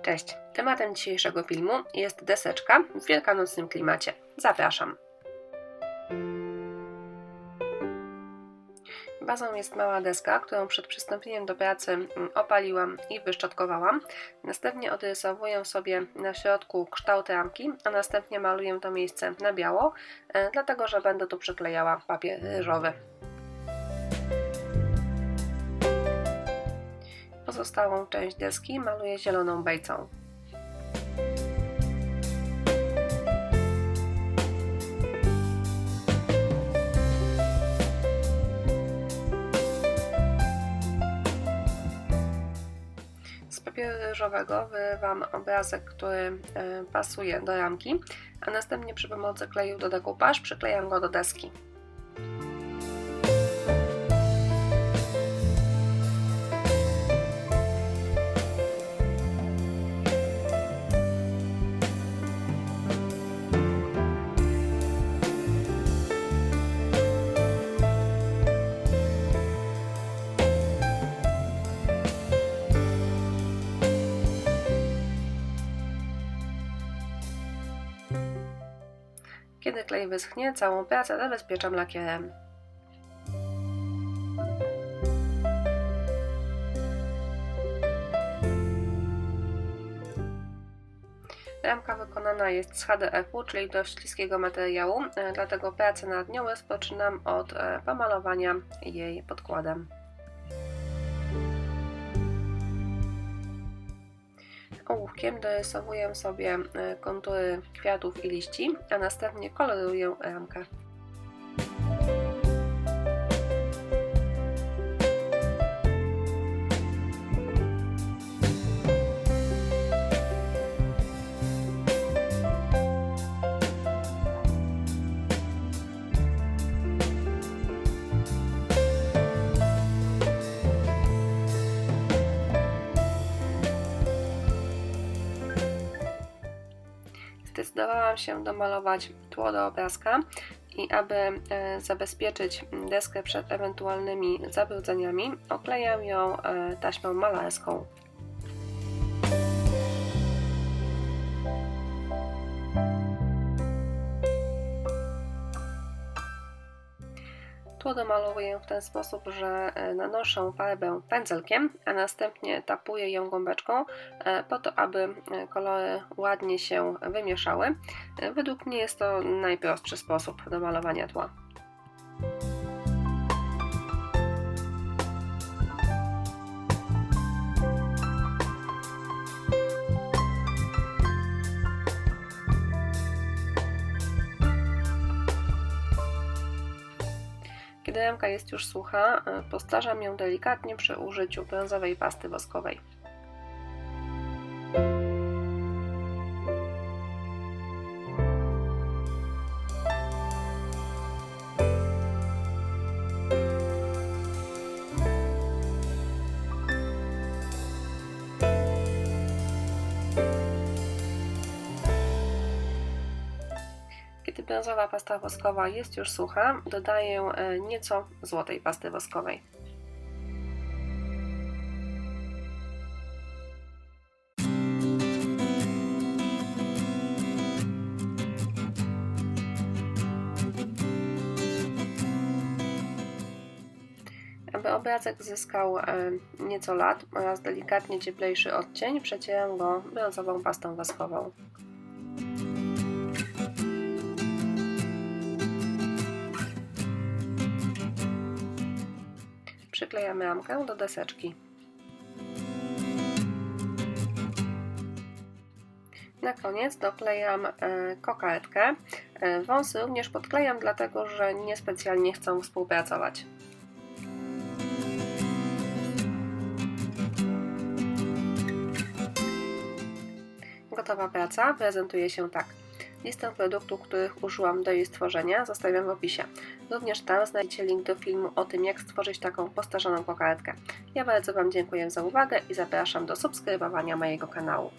Cześć! Tematem dzisiejszego filmu jest deseczka w wielkanocnym klimacie. Zapraszam! Bazą jest mała deska, którą przed przystąpieniem do pracy opaliłam i wyszczotkowałam. Następnie odrysowuję sobie na środku kształt ramki, a następnie maluję to miejsce na biało, dlatego że będę tu przyklejała papier ryżowy. Pozostałą część deski maluję zieloną bejcą. Z papieru ryżowego wyrywam obrazek, który pasuje do ramki, a następnie przy pomocy kleju do decoupage przyklejam go do deski. Kiedy klej wyschnie, całą pracę zabezpieczam lakierem. Ramka wykonana jest z HDF-u, czyli dość śliskiego materiału, dlatego pracę nad nią rozpoczynam od pomalowania jej podkładem. Ołówkiem dorysowuję sobie kontury kwiatów i liści, a następnie koloruję ramkę. Zdecydowałam się domalować tło do obrazka i aby zabezpieczyć deskę przed ewentualnymi zabrudzeniami, oklejam ją taśmą malarską. Tło domalowuję w ten sposób, że nanoszę farbę pędzelkiem, a następnie tapuję ją gąbeczką po to, aby kolory ładnie się wymieszały. Według mnie jest to najprostszy sposób do malowania tła. Kiedy ramka jest już sucha, postarzam ją delikatnie przy użyciu brązowej pasty woskowej. Kiedy brązowa pasta woskowa jest już sucha, dodaję nieco złotej pasty woskowej. Aby obrazek zyskał nieco lat oraz delikatnie cieplejszy odcień, przecieram go brązową pastą woskową. Przyklejamy ramkę do deseczki. Na koniec doklejam kokardkę. Wąsy również podklejam, dlatego że niespecjalnie chcą współpracować. Gotowa praca prezentuje się tak. Listę produktów, których użyłam do jej stworzenia, zostawiam w opisie. Również tam znajdziecie link do filmu o tym, jak stworzyć taką postarzoną kokardkę. Ja bardzo Wam dziękuję za uwagę i zapraszam do subskrybowania mojego kanału.